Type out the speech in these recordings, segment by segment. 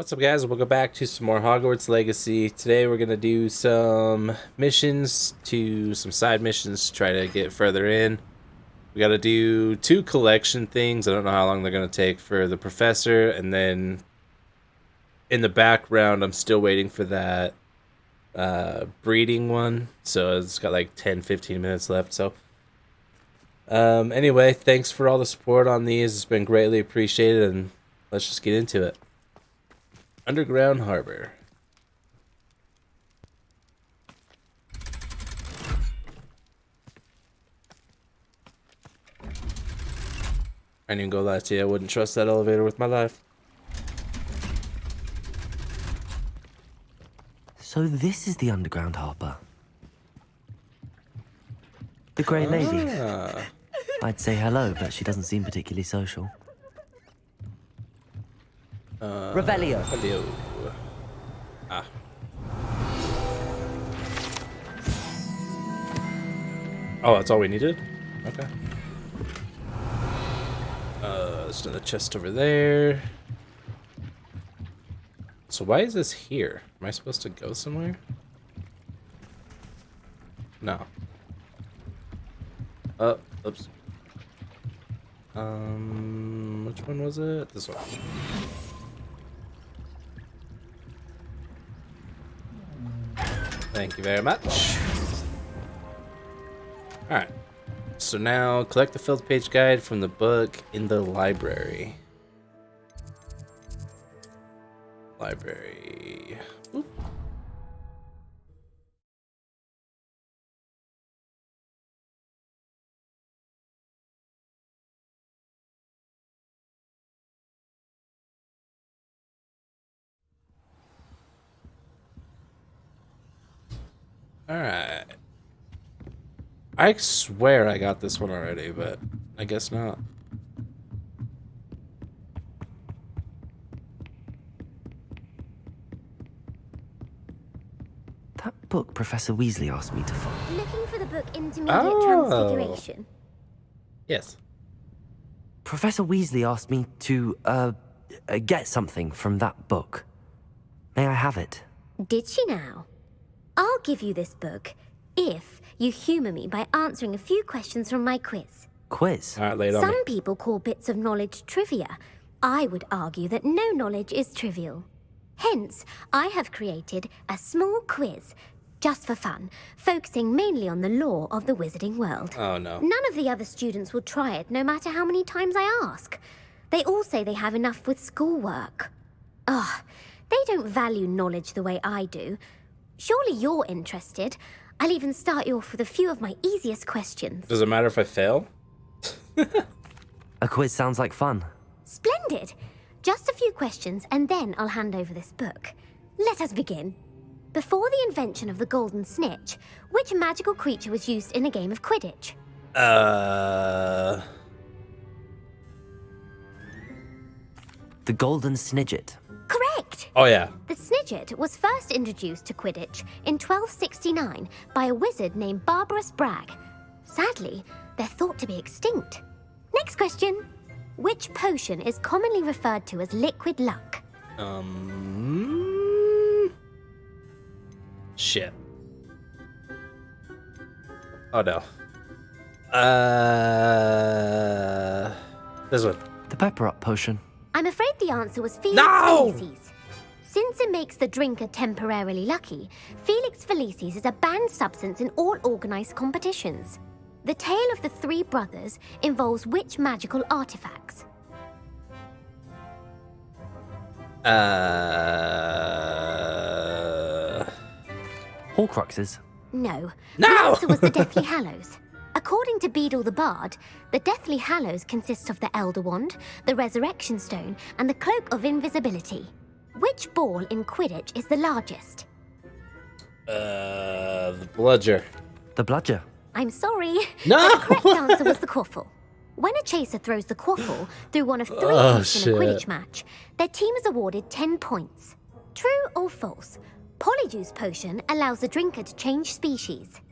What's up, guys? We'll go back to some more Hogwarts Legacy. Today we're going to do some missions, some side missions to try to get further in. We got to do 2 collection things. I don't know how long they're going to take for the professor, and then in the background I'm still waiting for that breeding one. So it's got like 10-15 minutes left. So anyway, thanks for all the support on these. It's been greatly appreciated, and let's just get into it. Underground Harbor. I ain't even gonna lie to you, I wouldn't trust that elevator with my life. So this is the underground harbor. The Grey Lady. I'd say hello, but she doesn't seem particularly social. Revelio. Hello. Ah. Oh, that's all we needed? Okay. There's another chest over there. So why is this here? Am I supposed to go somewhere? No. Oh, oops. Which one was it? This one. Thank you very much. Alright. So now, collect the filled page guide from the book in the library. Library. Oop. Alright. I swear I got this one already, but I guess not. That book Professor Weasley asked me to find. Looking for the book Intermediate Transfiguration? Yes. Professor Weasley asked me to, get something from that book. May I have it? Did she now? I'll give you this book if you humor me by answering a few questions from my quiz. Quiz? Alright, lay it on me. Some people call bits of knowledge trivia. I would argue that no knowledge is trivial. Hence, I have created a small quiz, just for fun, focusing mainly on the lore of the wizarding world. Oh no. None of the other students will try it, no matter how many times I ask. They all say they have enough with schoolwork. Ugh, they don't value knowledge the way I do. Surely you're interested. I'll even start you off with a few of my easiest questions. Does it matter if I fail? A quiz sounds like fun. Splendid! Just a few questions, and then I'll hand over this book. Let us begin. Before the invention of the golden snitch, which magical creature was used in a game of Quidditch? The Golden Snidget. Correct! Oh yeah. The Snidget was first introduced to Quidditch in 1269 by a wizard named Barbarous Bragg. Sadly, they're thought to be extinct. Next question. Which potion is commonly referred to as liquid luck? Shit. Oh no. This one. The Pepper Up potion. I'm afraid the answer was Felix No! Felicis. Since it makes the drinker temporarily lucky, Felix Felicis is a banned substance in all organized competitions. The tale of the 3 brothers involves which magical artifacts? Horcruxes. No. No! The answer was the Deathly Hallows. According to Beedle the Bard, the Deathly Hallows consists of the Elder Wand, the Resurrection Stone, and the Cloak of Invisibility. Which ball in Quidditch is the largest? The bludger. The Bludger. I'm sorry. No! The correct answer was the quaffle. When a chaser throws the quaffle through one of 3 Oh, hoops in a shit. Quidditch match, their team is awarded 10 points. True or false? Polyjuice Potion allows the drinker to change species.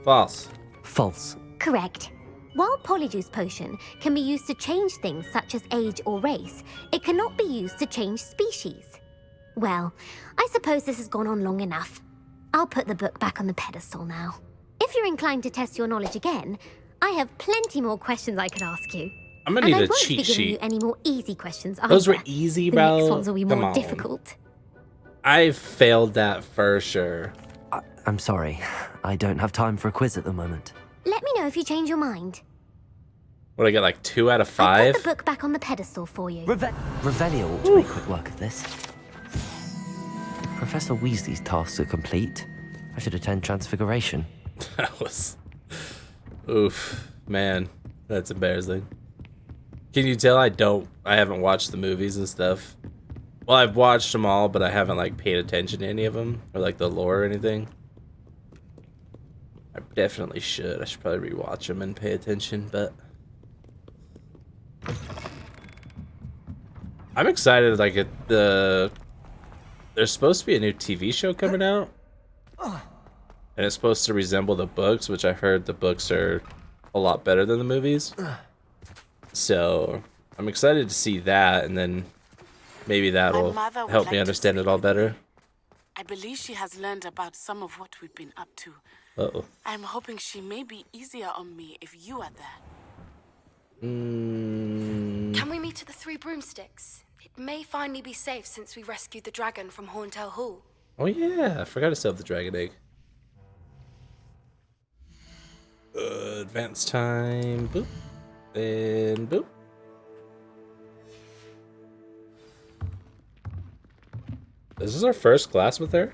False. False. Correct. While Polyjuice Potion can be used to change things such as age or race, it cannot be used to change species. Well, I suppose this has gone on long enough. I'll put the book back on the pedestal now. If you're inclined to test your knowledge again, I have plenty more questions I could ask you. I'm gonna And need I a won't cheat be giving you sheet. any more easy questions Those were either. easy, The bro. next ones will be Come more on. difficult. I failed that for sure. I'm sorry. I don't have time for a quiz at the moment. Let me know if you change your mind. What, I get like 2 out of I 5? put the book back on the pedestal for you. Revelio ought to make quick work of this. Professor Weasley's tasks are complete. I should attend Transfiguration. That was... Oof. Man, that's embarrassing. Can you tell I haven't watched the movies and stuff? Well, I've watched them all, but I haven't, like, paid attention to any of them. Or, like, the lore or anything. I definitely should. I should probably rewatch them and pay attention, but... I'm excited, like, there's supposed to be a new TV show coming out. And it's supposed to resemble the books, which I heard the books are a lot better than the movies. So, I'm excited to see that, and then maybe that'll help me understand it all better. I believe she has learned about some of what we've been up to. Uh-oh. I'm hoping she may be easier on me if you are there. Can we meet at the Three Broomsticks? It may finally be safe since we rescued the dragon from Horntail Hall. Oh yeah, I forgot to set up the dragon egg. Advance time, boop, and boop. This is our first class with her?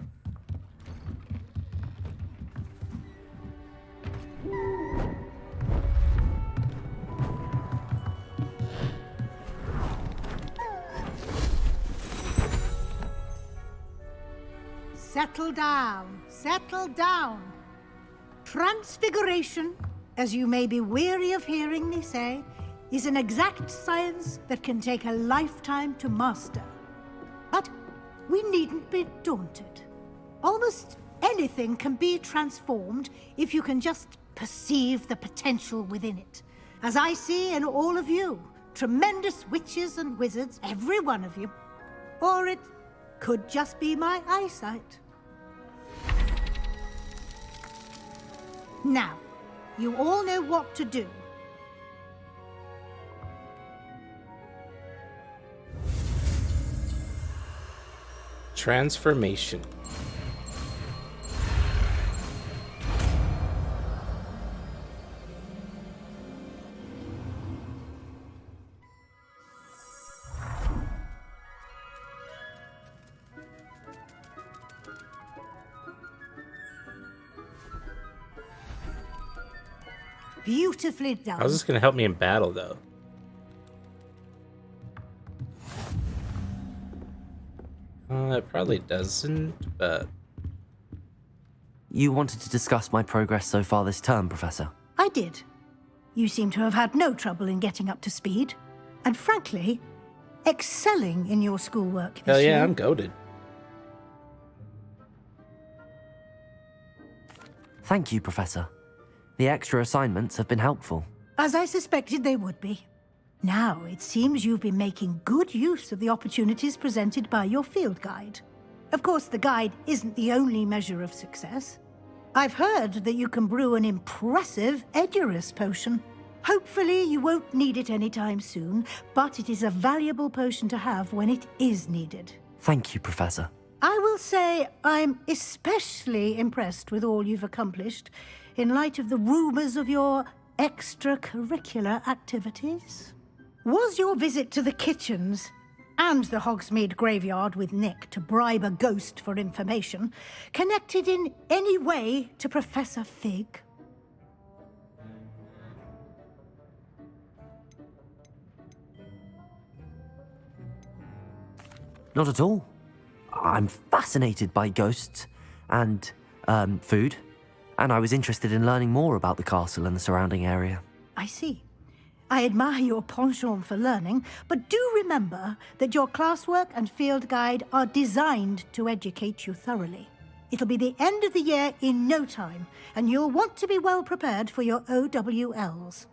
Settle down, settle down. Transfiguration, as you may be weary of hearing me say, is an exact science that can take a lifetime to master. But we needn't be daunted. Almost anything can be transformed if you can just perceive the potential within it. As I see in all of you, tremendous witches and wizards, every one of you. Or it could just be my eyesight. Now, you all know what to do. Transformation. Beautifully done. How's this gonna help me in battle, though? It probably doesn't, but... You wanted to discuss my progress so far this term, Professor? I did. You seem to have had no trouble in getting up to speed. And frankly, excelling in your schoolwork this Hell yeah, year. I'm goated. Thank you, Professor. The extra assignments have been helpful. As I suspected they would be. Now, it seems you've been making good use of the opportunities presented by your field guide. Of course, the guide isn't the only measure of success. I've heard that you can brew an impressive Edurus potion. Hopefully, you won't need it anytime soon, but it is a valuable potion to have when it is needed. Thank you, Professor. I will say I'm especially impressed with all you've accomplished in light of the rumors of your extracurricular activities. Was your visit to the kitchens and the Hogsmeade graveyard with Nick to bribe a ghost for information connected in any way to Professor Fig? Not at all. I'm fascinated by ghosts and food, and I was interested in learning more about the castle and the surrounding area. I see. I admire your penchant for learning, but do remember that your classwork and field guide are designed to educate you thoroughly. It'll be the end of the year in no time, and you'll want to be well prepared for your OWLs.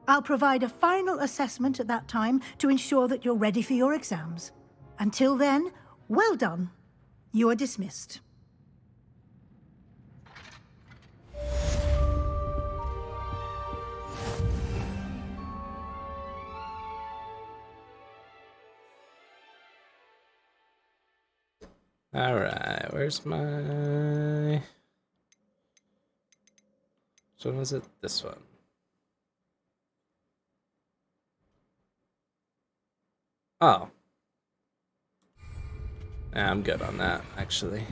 I'll provide a final assessment at that time to ensure that you're ready for your exams. Until then, Well done. You are dismissed. Alright, where's my... Which one was it? This one. Oh. Yeah, I'm good on that, actually.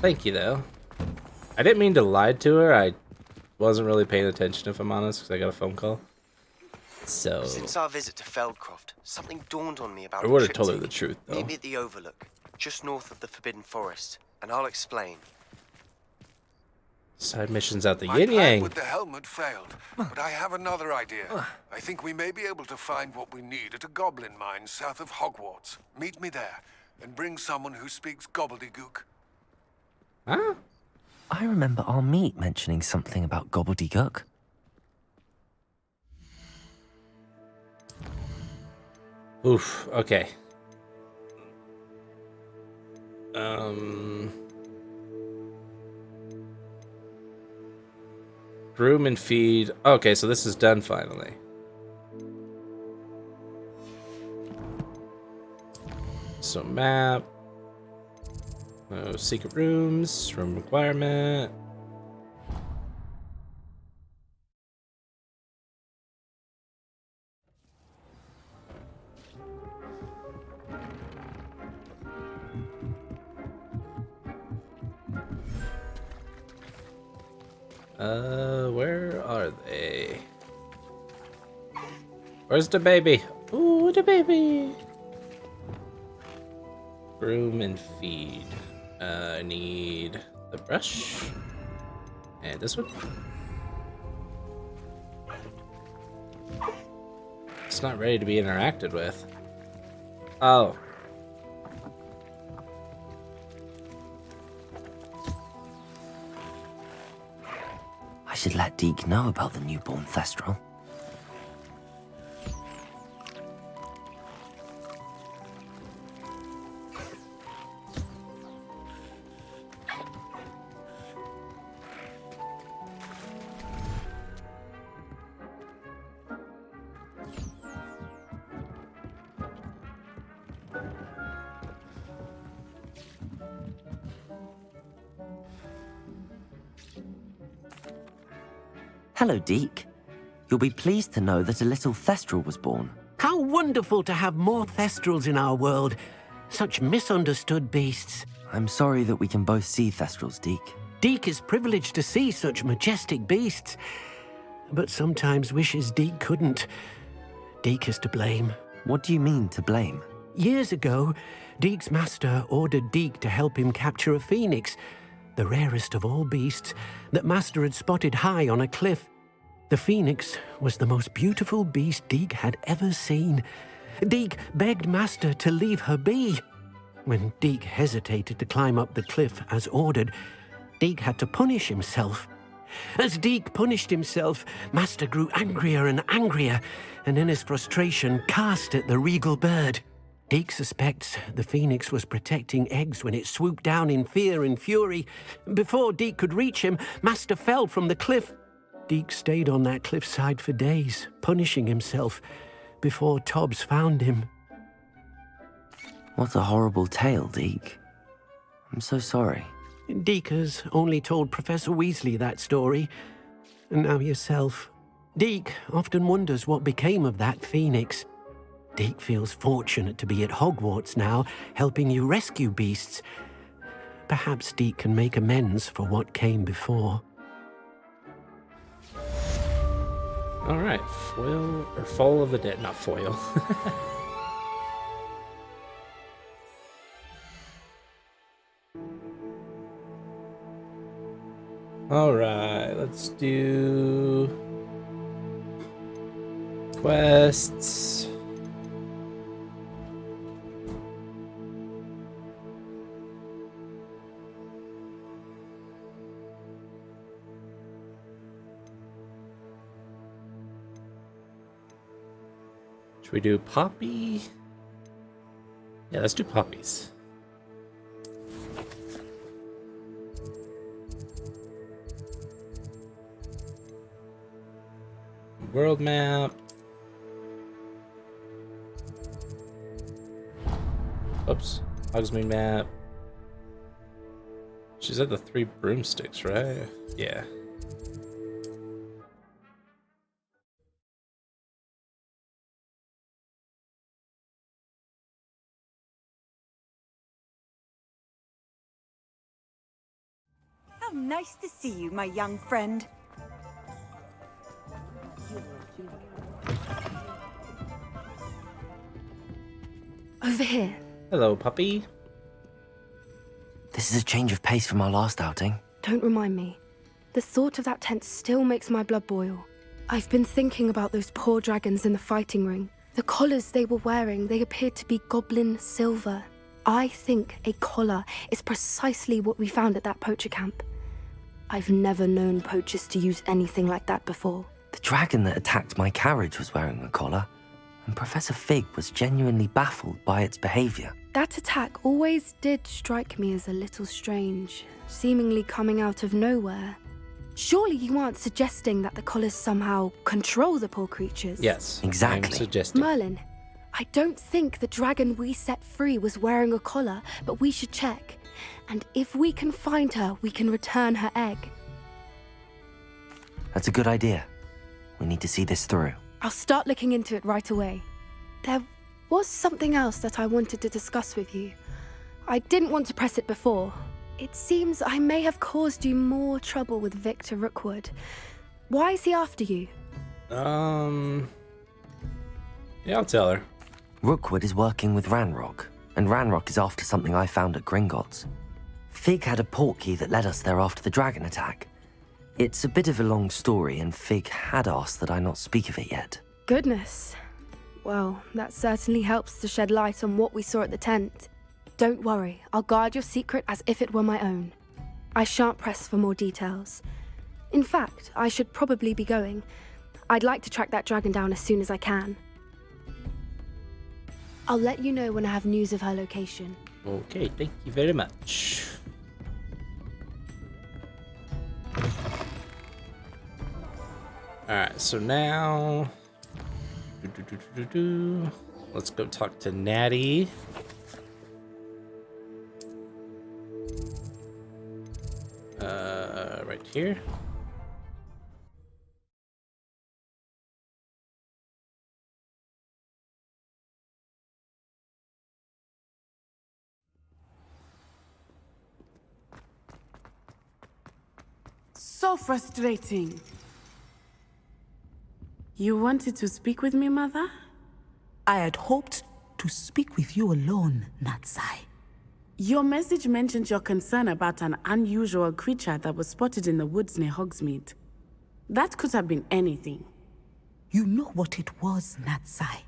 Thank you, though. I didn't mean to lie to her. I wasn't really paying attention, if I'm honest, because I got a phone call. So... Since our visit to Feldcroft, something dawned on me about I would have told her the truth, though. Maybe at the Overlook, just north of the Forbidden Forest, and I'll explain. Side missions out the My yin plan yang. with the helmet failed, but I have another idea. I think we may be able to find what we need at a goblin mine south of Hogwarts. Meet me there, and bring someone who speaks gobbledygook. Huh? I remember our meet mentioning something about gobbledygook. Oof, okay. Groom and feed. Okay, so this is done finally. So map. Secret rooms. Room requirement. Where are they? Where's the baby? Ooh, the baby. Groom and feed. I need the brush. And this one. It's not ready to be interacted with. Oh. I should let Deke know about the newborn Thestral. Hello, Deke. You'll be pleased to know that a little Thestral was born. How wonderful to have more Thestrals in our world. Such misunderstood beasts. I'm sorry that we can both see Thestrals, Deke. Deke is privileged to see such majestic beasts, but sometimes wishes Deke couldn't. Deke is to blame. What do you mean, to blame? Years ago, Deke's master ordered Deke to help him capture a phoenix, the rarest of all beasts, that Master had spotted high on a cliff. The phoenix was the most beautiful beast Deke had ever seen. Deke begged Master to leave her be. When Deke hesitated to climb up the cliff as ordered, Deke had to punish himself. As Deke punished himself, Master grew angrier and angrier, and in his frustration cast at the regal bird. Deke suspects the phoenix was protecting eggs when it swooped down in fear and fury. Before Deke could reach him, Master fell from the cliff. Deke stayed on that cliffside for days, punishing himself, before Tobbs found him. What a horrible tale, Deke. I'm so sorry. Deke has only told Professor Weasley that story, and now yourself. Deke often wonders what became of that phoenix. Deke feels fortunate to be at Hogwarts now, helping you rescue beasts. Perhaps Deke can make amends for what came before. All right, foil or fall of the dead, not foil. All right, let's do quests. Should we do Poppy? Yeah, let's do puppies. World map. Oops. Hogsmeade map. She's at the 3 broomsticks, right? Yeah. How nice to see you, my young friend. Over here. Hello, puppy. This is a change of pace from our last outing. Don't remind me. The thought of that tent still makes my blood boil. I've been thinking about those poor dragons in the fighting ring. The collars they were wearing, they appeared to be goblin silver. I think a collar is precisely what we found at that poacher camp. I've never known poachers to use anything like that before. The dragon that attacked my carriage was wearing a collar, and Professor Fig was genuinely baffled by its behavior. That attack always did strike me as a little strange, seemingly coming out of nowhere. Surely you aren't suggesting that the collars somehow control the poor creatures? Yes, exactly. I'm suggesting. Merlin, I don't think the dragon we set free was wearing a collar, but we should check. And if we can find her, we can return her egg. That's a good idea. We need to see this through. I'll start looking into it right away. There was something else that I wanted to discuss with you. I didn't want to press it before. It seems I may have caused you more trouble with Victor Rookwood. Why is he after you? Yeah, I'll tell her. Rookwood is working with Ranrock, and Ranrock is after something I found at Gringotts. Fig had a portkey that led us there after the dragon attack. It's a bit of a long story, and Fig had asked that I not speak of it yet. Goodness. Well, that certainly helps to shed light on what we saw at the tent. Don't worry, I'll guard your secret as if it were my own. I shan't press for more details. In fact, I should probably be going. I'd like to track that dragon down as soon as I can. I'll let you know when I have news of her location. Okay, thank you very much. Alright, so now... Let's go talk to Natty. Right here. So frustrating. You wanted to speak with me, Mother? I had hoped to speak with you alone, Natsai. Your message mentioned your concern about an unusual creature that was spotted in the woods near Hogsmeade. That could have been anything. You know what it was, Natsai.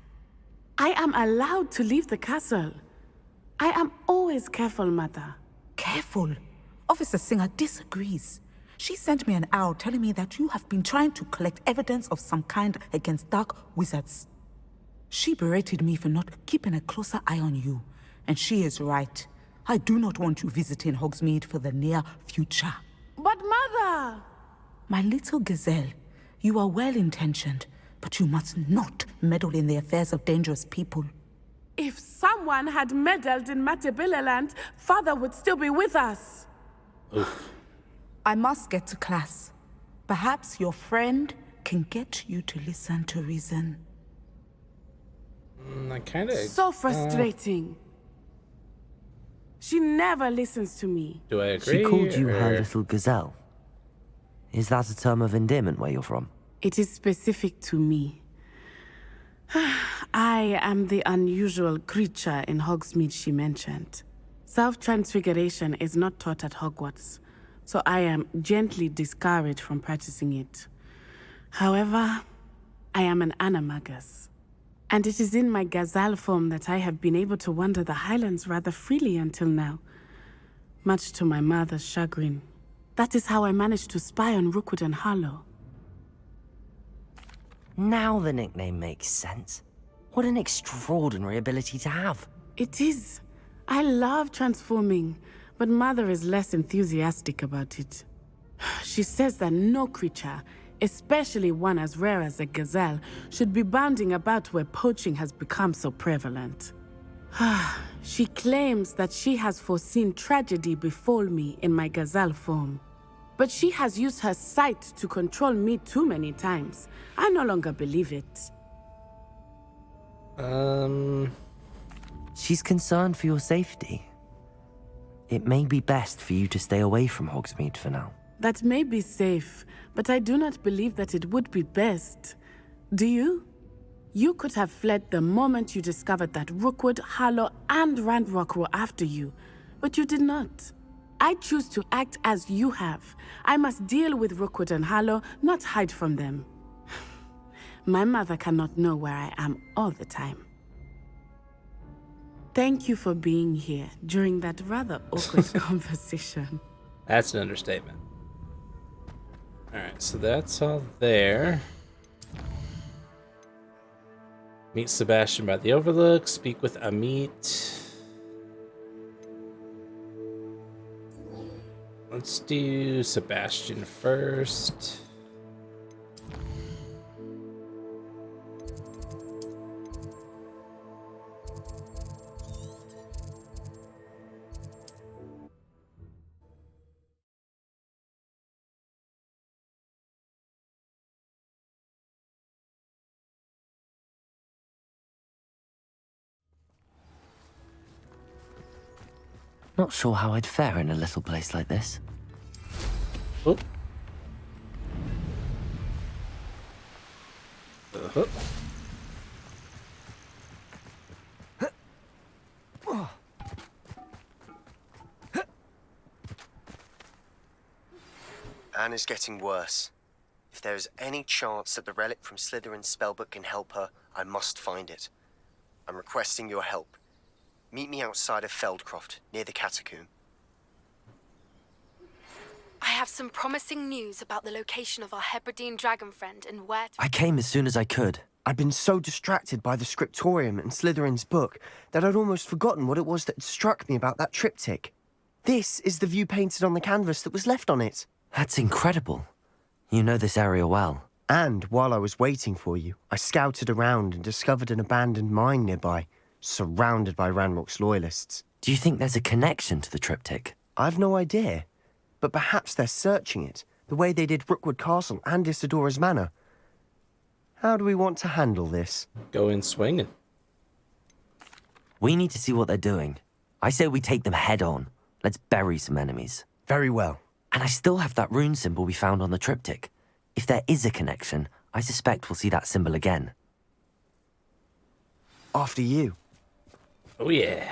I am allowed to leave the castle. I am always careful, Mother. Careful? Officer Singer disagrees. She sent me an owl telling me that you have been trying to collect evidence of some kind against dark wizards. She berated me for not keeping a closer eye on you, and she is right. I do not want you visiting Hogsmeade for the near future. But Mother! My little gazelle, you are well-intentioned, but you must not meddle in the affairs of dangerous people. If someone had meddled in Matabeleland, Father would still be with us. Oof. I must get to class. Perhaps your friend can get you to listen to reason. I kind of... So frustrating. She never listens to me. Do I agree? She called you her or- little gazelle. Is that a term of endearment where you're from? It is specific to me. I am the unusual creature in Hogsmeade she mentioned. Self-transfiguration is not taught at Hogwarts, so I am gently discouraged from practicing it. However, I am an animagus, and it is in my gazelle form that I have been able to wander the Highlands rather freely until now, much to my mother's chagrin. That is how I managed to spy on Rookwood and Harlow. Now the nickname makes sense. What an extraordinary ability to have. It is. I love transforming, but Mother is less enthusiastic about it. She says that no creature, especially one as rare as a gazelle, should be bounding about where poaching has become so prevalent. She claims that she has foreseen tragedy befall me in my gazelle form. But she has used her sight to control me too many times. I no longer believe it. She's concerned for your safety. It may be best for you to stay away from Hogsmeade for now. That may be safe, but I do not believe that it would be best. Do you? You could have fled the moment you discovered that Rookwood, Harlow, and Ranrock were after you, but you did not. I choose to act as you have. I must deal with Rookwood and Harlow, not hide from them. My mother cannot know where I am all the time. Thank you for being here during that rather awkward conversation. That's an understatement. Alright, so that's all there. Meet Sebastian by the Overlook. Speak with Amit. Let's do Sebastian first. Not sure how I'd fare in a little place like this. Oh. Anne is getting worse. If there is any chance that the relic from Slytherin's spellbook can help her, I must find it. I'm requesting your help. Meet me outside of Feldcroft, near the catacomb. I have some promising news about the location of our Hebridean dragon friend and where to... I came as soon as I could. I'd been so distracted by the scriptorium and Slytherin's book that I'd almost forgotten what it was that struck me about that triptych. This is the view painted on the canvas that was left on it. That's incredible. You know this area well. And while I was waiting for you, I scouted around and discovered an abandoned mine nearby, surrounded by Ranrock's loyalists. Do you think there's a connection to the triptych? I've no idea, but perhaps they're searching it, the way they did Rookwood Castle and Isidora's Manor. How do we want to handle this? Go in swinging. We need to see what they're doing. I say we take them head on. Let's bury some enemies. Very well. And I still have that rune symbol we found on the triptych. If there is a connection, I suspect we'll see that symbol again. After you. Oh yeah.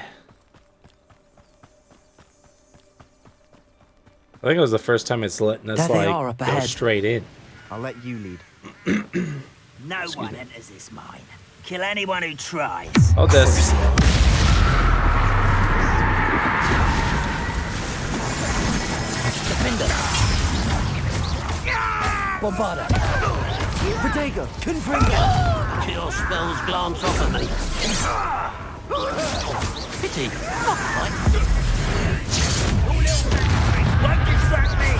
I think it was the first time it's letting us There they like are up go ahead. straight in. I'll let you lead. No one enters this mine. Kill anyone who tries. Oh, this. Defender. Bombarda. Protego! Confringo! Cure spells glance off of me. Pity. Not quite. Won't distract me.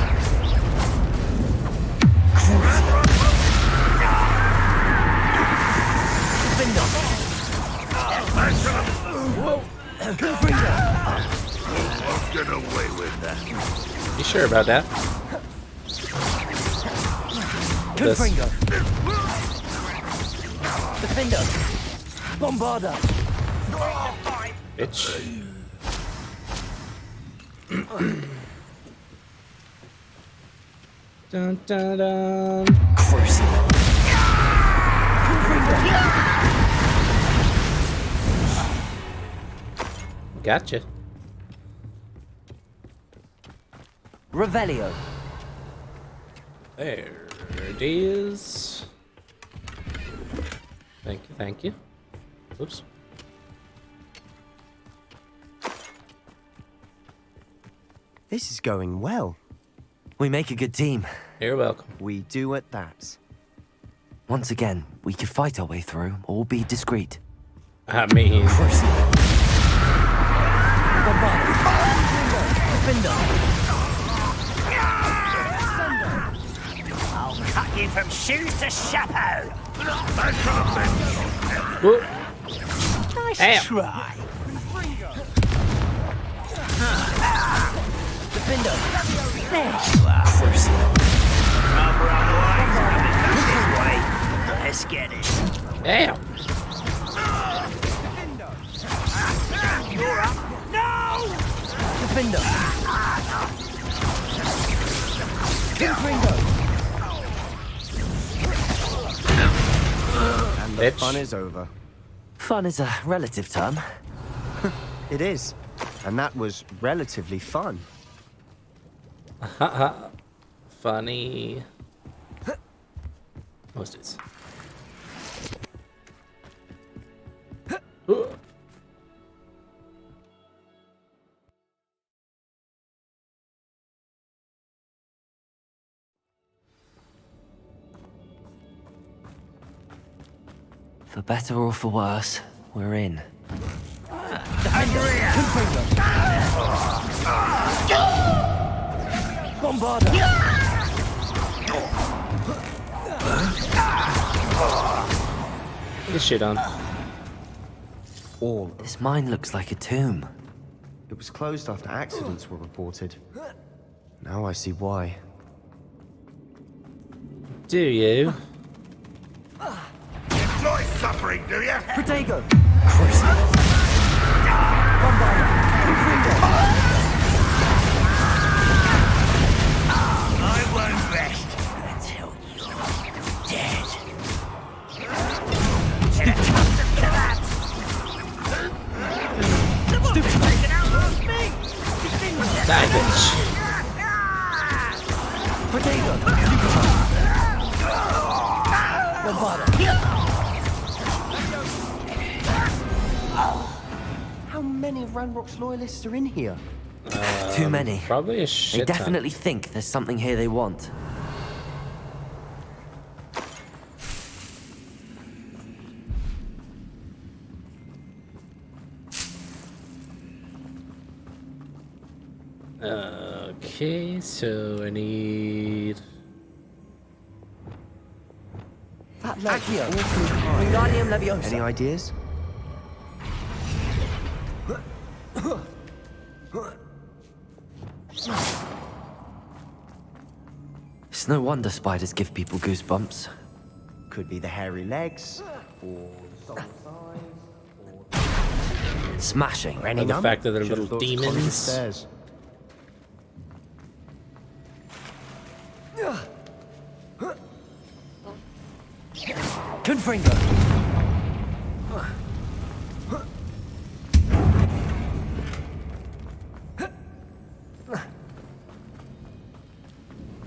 I'll get away with that. You sure about that? This. Defender. Bombarda. Bitch. Dun dun dun. Gotcha. Revelio. There it is. Thank you, thank you. Oops. This is going well. We make a good team. You're welcome. We do at that. Once again, we could fight our way through or be discreet. I mean, I'll cut you from shoes to chapeau. Whoop. Nice Ow. try. There you are. Rather unwise coming back this way. Let's get it. Ow. You're up. No! Defender. And the Bitch. fun is over. Fun is a relative term. It is. And that was relatively fun. Haha. Funny. Post-its. Ooh. For better or for worse, we're in. Bombarder! Get this shit on. All. This mine looks like a tomb. It was closed after accidents were reported. Now I see why. Do you? Enjoy suffering, do you? Protego! I won't rest until you're dead. Get accustomed to that. Stupid taking out last me. Die, bitch. Protego! How many of Ranrock's loyalists are in here? Too many. Probably a They shit ton. definitely think there's something here they want. Okay, so I need... Wingardium Leviosa. Any ideas? It's no wonder spiders give people goosebumps. Could be the hairy legs, or soul size. Smashing. Or the fact that they're Should've little thought to climb the demons. stairs. Confringo.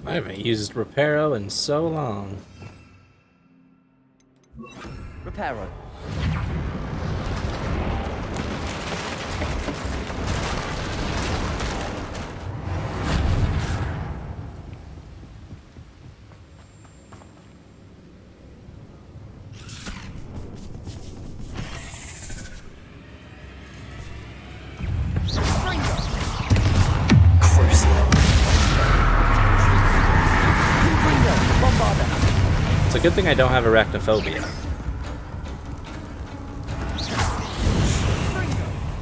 I haven't used Reparo in so long. Reparo. It's a good thing I don't have arachnophobia.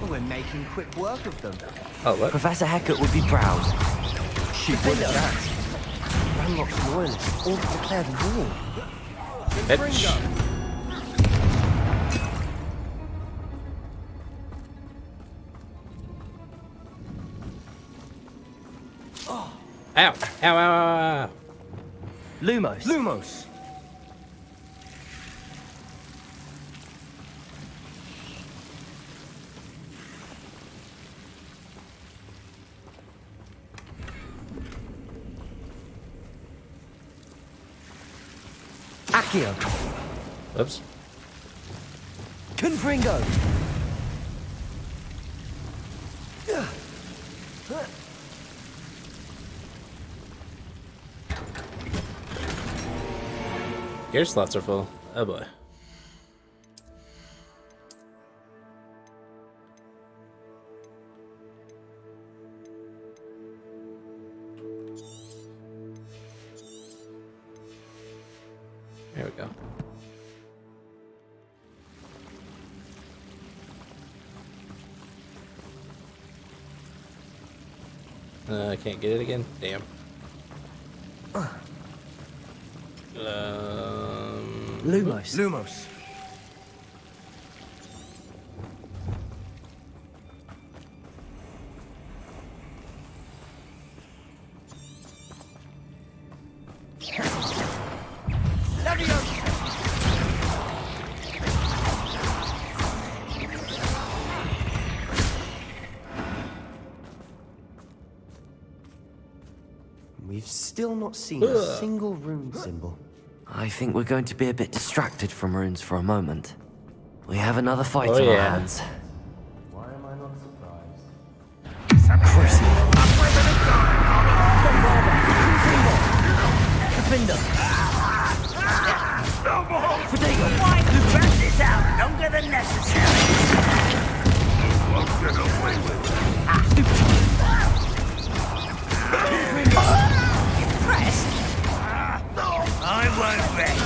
We're making quick work of them. Oh, what? Professor Hecat would be proud. She would at that. Ranrock's loyalists all declared war. Bitch. Ow. Ow, ow, ow, ow. Lumos. Lumos! Accio. Oops. Confringo. Gear slots are full. Oh boy. There we go. I can't get it again? Damn. Lumos. Lumos. We've still not seen a single rune symbol. I think we're going to be a bit distracted from runes for a moment. We have another fight on our hands. Why am I not surprised? Why to drag this out longer than necessary? Impressed? I won't rest.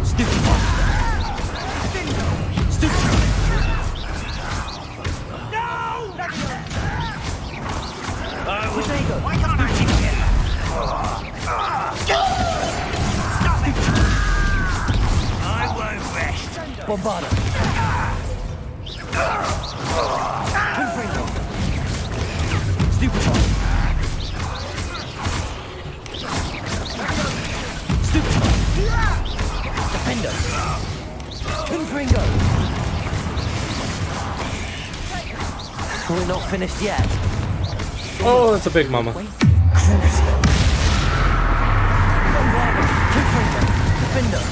Stupid No! Why can't I keep it? Stop it! I won't rest. Bombarda. Stupid. Defender. Confringo. We're not finished yet. Oh, that's a big mama. Crucial. Confringo. Defender.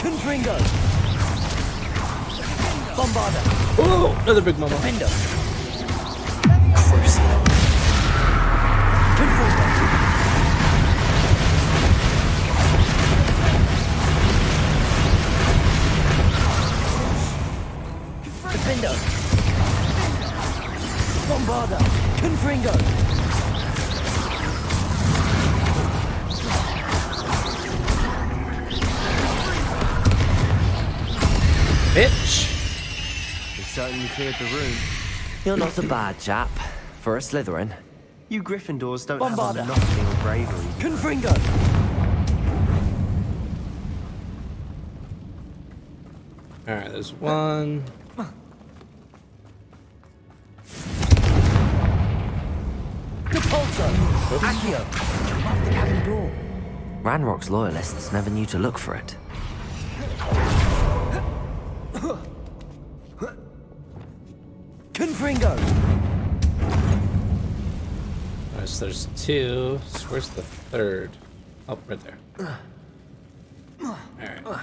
Confringo. Bombarda. Oh, another big mama. Defender. Crucial. Confringo. Defender. Bombarda. Confringo. Bitch. We certainly cleared the room. You're not a bad chap. For a Slytherin. You Gryffindors don't Bombarda. have a monopoly on bravery. Confringo. Alright, there's one. Repulsor. Accio. Above the cabin door. Ranrock's loyalists never knew to look for it. Confringo. Alright, so there's two. So where's the third? Oh, right there. Alright.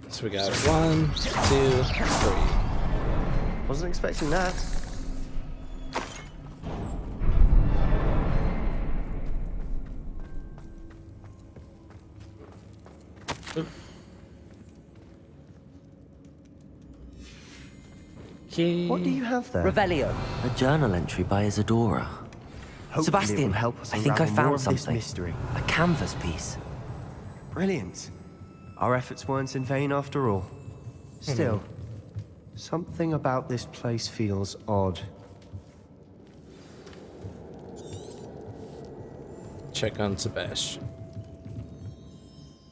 So we got 1, 2, 3. Wasn't expecting that. Okay. What do you have there? Revelio. A journal entry by Isadora. Hopefully Sebastian, it will help us I think I unravel more found of this something. mystery. A canvas piece. Brilliant. Our efforts weren't in vain after all. Still, something about this place feels odd. Check on Sebastian.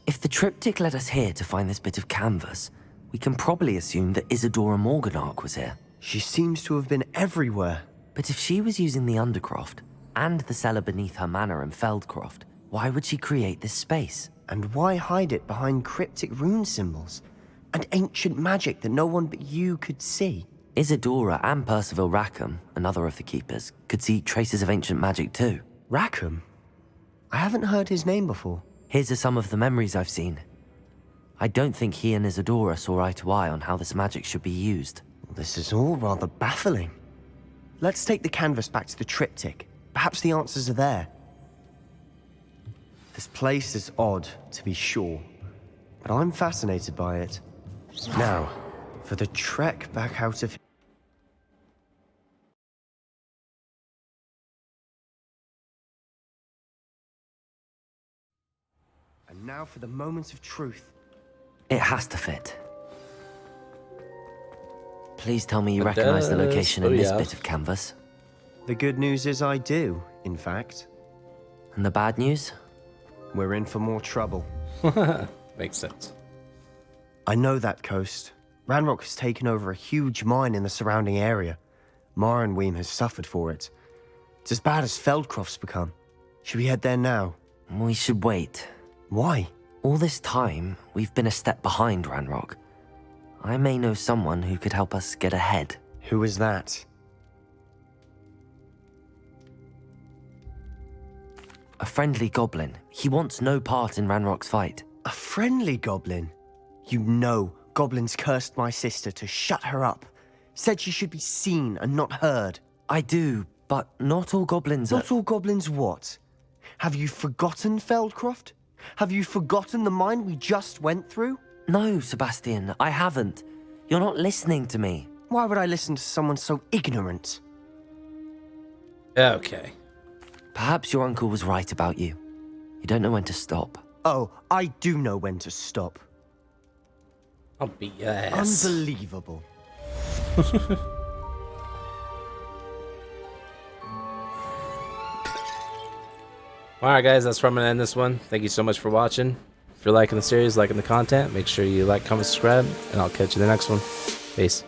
If the triptych led us here to find this bit of canvas, we can probably assume that Isadora Morganark was here. She seems to have been everywhere. But if she was using the Undercroft and the cellar beneath her manor in Feldcroft, why would she create this space? And why hide it behind cryptic rune symbols? And ancient magic that no one but you could see? Isadora and Percival Rackham, another of the keepers, could see traces of ancient magic too. Rackham? I haven't heard his name before. Here's are some of the memories I've seen. I don't think he and Isadora saw eye to eye on how this magic should be used. This is all rather baffling. Let's take the canvas back to the triptych. Perhaps the answers are there. This place is odd, to be sure, but I'm fascinated by it. Now, for the trek back out of... now for the moments of truth. It has to fit. Please tell me you It recognize the does. location Oh, in this yeah. bit of canvas. The good news is I do, in fact. And the bad news? We're in for more trouble. Makes sense. I know that coast. Ranrock has taken over a huge mine in the surrounding area. Marenweem has suffered for it. It's as bad as Feldcroft's become. Should we head there now? We should wait. Why? All this time, we've been a step behind Ranrock. I may know someone who could help us get ahead. Who is that? A friendly goblin. He wants no part in Ranrock's fight. A friendly goblin? You know goblins cursed my sister to shut her up. Said she should be seen and not heard. I do, but not all goblins are... Not all goblins what? Have you forgotten Feldcroft? Have you forgotten the mine we just went through? No, Sebastian, I haven't. You're not listening to me. Why would I listen to someone so ignorant? Okay. Perhaps your uncle was right about you. You don't know when to stop. Oh, I do know when to stop. I'll beat your ass. Unbelievable. Alright guys, that's where I'm going to end this one. Thank you so much for watching. If you're liking the series, liking the content, make sure you like, comment, subscribe, and I'll catch you in the next one. Peace.